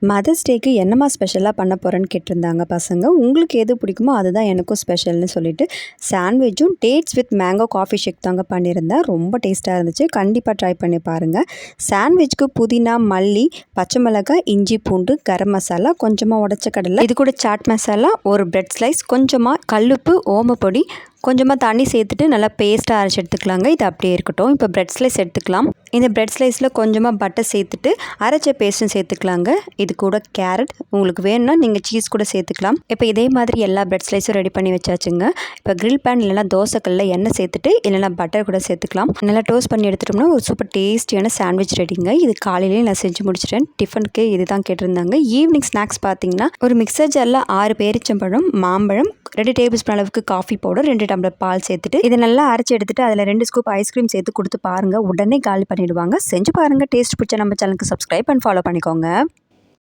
Mothers டேக்கு என்னம்மா ஸ்பெஷலாக பண்ண போகிறேன்னு கேட்டிருந்தாங்க பசங்க. உங்களுக்கு எது பிடிக்குமோ அதுதான் எனக்கும் ஸ்பெஷல்னு சொல்லிட்டு சாண்ட்விச்சும் டேட்ஸ் வித் மேங்கோ காஃபி ஷேக் தாங்க பண்ணியிருந்தேன். ரொம்ப டேஸ்ட்டாக இருந்துச்சு. கண்டிப்பாக ட்ரை பண்ணி பாருங்கள். சாண்ட்விச்சுக்கு புதினா, மல்லி, பச்சை மிளகாய், இஞ்சி, பூண்டு, கரம் மசாலா, கொஞ்சமாக உடச்ச கடலை, இது கூட சாட் மசாலா, ஒரு பிரெட் ஸ்லைஸ், கொஞ்சமாக கல்லுப்பு, ஓமப்பொடி, கொஞ்சமாக தண்ணி சேர்த்துட்டு நல்லா பேஸ்ட்டாக அரைச்சி எடுத்துக்கலாங்க. இது அப்படியே இருக்கட்டும். இப்போ பிரெட் ஸ்லைஸ் எடுத்துக்கலாம். இந்த பிரெட் ஸ்லைஸில் கொஞ்சமாக பட்டர் சேர்த்துட்டு அரைச்ச பேஸ்ட்டும் சேர்த்துக்கலாங்க. இது கூட கேரட், உங்களுக்கு வேணும்னா நீங்கள் சீஸ் கூட சேர்த்துக்கலாம். இப்போ இதே மாதிரி எல்லா பிரெட் ஸ்லைஸும் ரெடி பண்ணி வச்சாச்சுங்க. இப்போ கிரில் பேன் இல்லைனா தோசைக்கல்ல எண்ணெய் சேர்த்துட்டு இல்லைனா பட்டர் கூட சேர்த்துக்கலாம். நல்லா டோஸ்ட் பண்ணி எடுத்துட்டோம்னா ஒரு சூப்பர் டேஸ்டியான சாண்ட்விச் ரெடிங்க. இது காலையிலேயே நான் செஞ்சு முடிச்சிட்டேன். டிஃபனுக்கு இது தான் கேட்டிருந்தாங்க. ஈவினிங் ஸ்நாக்ஸ் பார்த்தீங்கன்னா ஒரு மிக்சர் ஜாரில் 6 பேரிச்சம்பழம், மாம்பழம், 2 டேபிள் ஸ்பூன் அளவுக்கு காஃபி பவுடர், 2 டம்ளர் பால் சேர்த்துட்டு இதை நல்லா அரைச்சி எடுத்துட்டு அதில் 2 ஸ்கூப் ஐஸ்கிரீம் சேர்த்து கொடுத்து பாருங்கள். உடனே காலி பண்ணிடுவாங்க. செஞ்சு பாருங்கள். டேஸ்ட் பிடிச்ச நம்ம சேனலுக்கு சப்ஸ்கிரைப் அண்ட் ஃபாலோ பண்ணிக்கோங்க.